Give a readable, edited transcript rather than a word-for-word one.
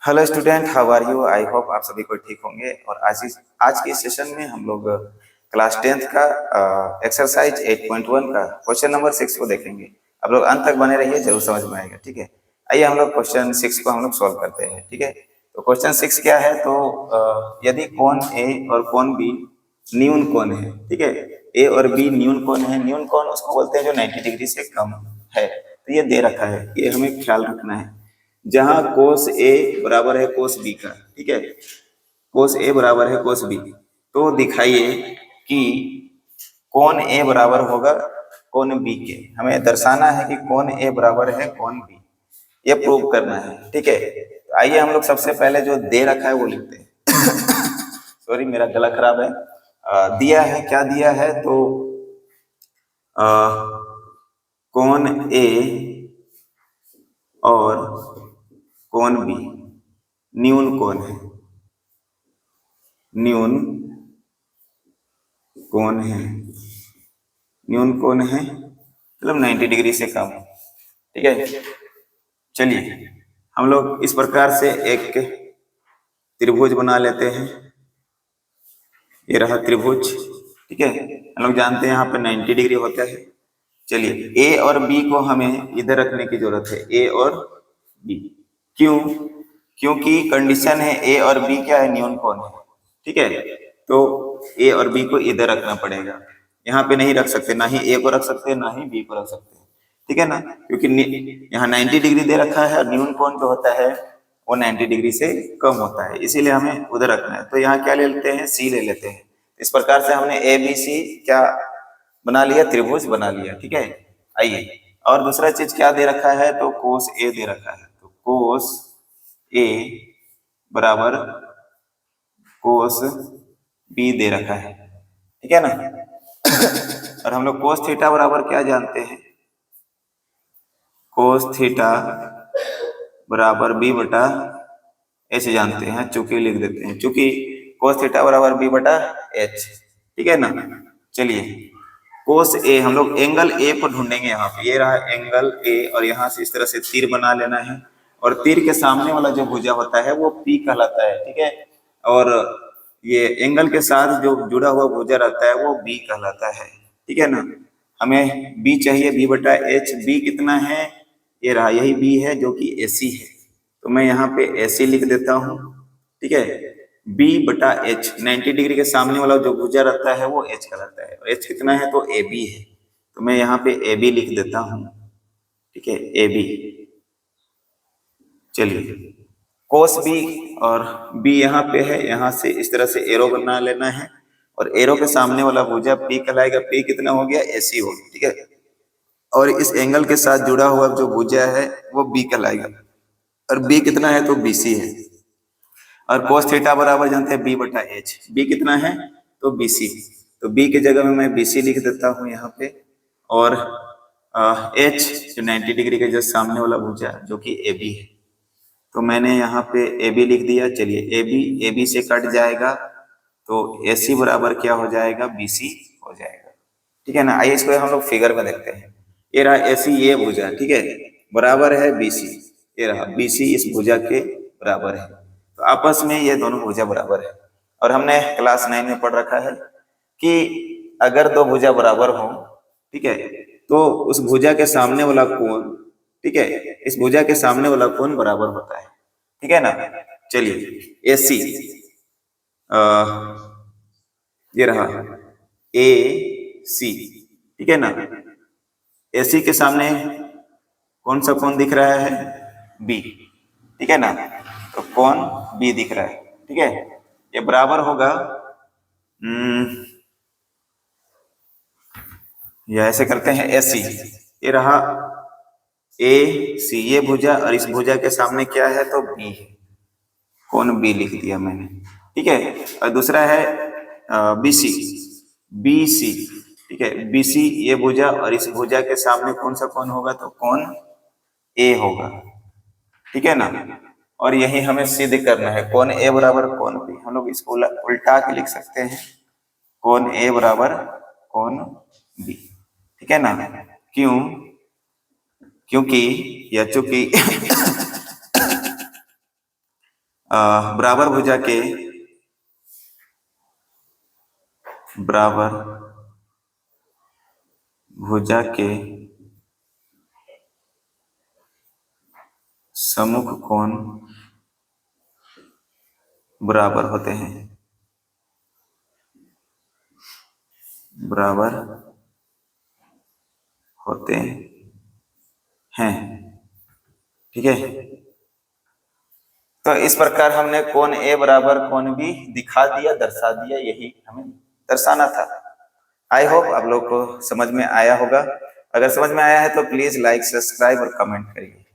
Hello student, how are you? I hope आप सभी को ठीक होंगे। और आज के सेशन में हम लोग क्लास 10th का एक्सरसाइज 8.1 का क्वेश्चन नंबर 6 को देखेंगे। आप लोग अंत तक बने रहिए, जरूर समझ में आएगा। ठीक है, आइए हम लोग क्वेश्चन 6 को हम लोग सॉल्व करते हैं। ठीक है, तो क्वेश्चन 6 क्या है? तो यदि कोण ए और कोण बी न्यून कोण है। ठीक है, ए और बी न्यून कोण है। न्यून कोण उसको बोलते हैं जो 90 डिग्री से कम है। तो ये दे रखा है, ये हमें ख्याल रखना है। जहां कोस ए बराबर है कोस बी का। ठीक है, कोस ए बराबर है कोस बी, तो दिखाइए कि कोण ए बराबर होगा कोण बी के। हमें दर्शाना है कि कोण ए बराबर है कोण बी, ये प्रूव करना है। ठीक है, तो आइए हम लोग सबसे पहले जो दे रखा है वो लिखते हैं। सॉरी, मेरा गला खराब है। दिया है, क्या दिया है? तो कोण ए और कोण बी न्यून कोण है। न्यून कोण है, न्यून कोण है मतलब 90 डिग्री से कम। ठीक है, चलिए हम लोग इस प्रकार से एक त्रिभुज बना लेते हैं। ये रहा त्रिभुज। ठीक है, हम लोग जानते हैं यहाँ पे 90 डिग्री होता है। चलिए, ए और बी को हमें इधर रखने की जरूरत है, ए और बी। क्यों? क्योंकि कंडीशन है ए और बी क्या है? न्यून कोण है। ठीक है, तो ए और बी को इधर रखना पड़ेगा। यहाँ पे नहीं रख सकते, ना ही ए को रख सकते हैं ना ही बी को रख सकते हैं। ठीक है ना, क्योंकि यहाँ 90 डिग्री दे रखा है और न्यून कोण जो होता है वो 90 डिग्री से कम होता है, इसीलिए हमें उधर रखना है। तो यहाँ क्या ले लेते हैं? सी ले लेते हैं। इस प्रकार से हमने ए बी सी क्या बना लिया? त्रिभुज बना लिया। ठीक है, आइए और दूसरा चीज क्या दे रखा है? तो कोस ए दे रखा है। तो कोस ए बराबर कोस बी दे रखा है। ठीक है ना, और हम लोग कोस थीटा बराबर क्या जानते हैं? कोस थीटा बराबर बी बटा एच जानते हैं। चूंकि लिख देते हैं, चूंकि कोस थीटा बराबर बी बटा एच। ठीक है ना, चलिए कोस ए, हम लोग एंगल ए को ढूंढेंगे। यहाँ पे ये रहा एंगल ए, और यहाँ से इस तरह से तीर बना लेना है। और तीर के सामने वाला जो भुजा होता है वो पी कहलाता है। ठीक है, और ये एंगल के साथ जो जुड़ा हुआ भुजा रहता है वो बी कहलाता है। ठीक है ना, हमें बी चाहिए, बी बटा एच। बी कितना है? ये रहा, यही बी है जो कि एसी है। तो मैं यहाँ पे एसी लिख देता हूँ। ठीक है, बी बटा एच, 90 डिग्री के सामने वाला जो भुजा रहता है वो एच कहलाता है। और एच कितना है? तो ए बी है। तो मैं यहाँ पे ए बी लिख देता हूँ। ठीक है, ए बी। चलिए, कोस बी और बी यहाँ पे है, यहाँ से इस तरह से एरो बना लेना है। और एरो के सामने वाला भुजा पी कहलाएगा। पी कितना हो गया? एसी हो गया। ठीक है, और इस एंगल के साथ जुड़ा हुआ जो भुजा है वो बी कहलाएगा। और बी कितना है? तो बीसी है। और कोस थीटा बराबर जानते हैं बी बटा एच। बी कितना है? तो बीसी। तो बी की जगह में मैं बीसी लिख देता हूँ यहाँ पे। और एच जो 90 डिग्री के जस्ट सामने वाला भुजा जो कि ए बी है, तो मैंने यहाँ पे ए बी लिख दिया। चलिए, ए बी से कट जाएगा तो ए सी बराबर क्या हो जाएगा? बी सी हो जाएगा। ठीक है ना, आइए इसको हम लोग फिगर में देखते हैं। ये रहा ए सी, ये भुजा। ठीक है, बराबर है बी सी। ये रहा बी सी इस भुजा के बराबर है। तो आपस में ये दोनों भुजा बराबर है। और हमने क्लास 9 में पढ़ रखा है कि अगर दो भुजा बराबर हो, ठीक है, तो उस भुजा के सामने वाला कोण, ठीक है, इस भुजा के सामने वाला कोण बराबर होता है। ठीक है ना, चलिए ए सी, ये रहा ए सी। ठीक है ना, ए सी के सामने कौन सा कोण दिख रहा है? बी। ठीक है ना, तो कोण बी दिख रहा है। ठीक है, ये बराबर होगा, या ऐसे करते हैं ए सी। ये रहा ए सी, ये भुजा, और इस भुजा के सामने क्या है? तो बी है। कोण बी लिख दिया मैंने। ठीक है, और दूसरा है बी सी। बी सी, ठीक है, बी सी ये भुजा, और इस भुजा के सामने कौन सा कोण होगा? तो कोण ए होगा। ठीक है ना, और यही हमें सिद्ध करना है। कोण ए बराबर कोण बी, हम लोग इसको उल्टा के लिख सकते हैं। कोण ए बराबर कोण बी। ठीक है ना, क्यों? क्योंकि या चूंकि बराबर भुजा के सम्मुख कोण बराबर होते हैं। बराबर होते हैं। ठीक है, तो इस प्रकार हमने कोण ए बराबर कोण बी दिखा दिया, दर्शा दिया, यही हमें दर्शाना था। आई होप आप लोग को समझ में आया होगा। अगर समझ में आया है तो प्लीज लाइक, सब्सक्राइब और कमेंट करिए।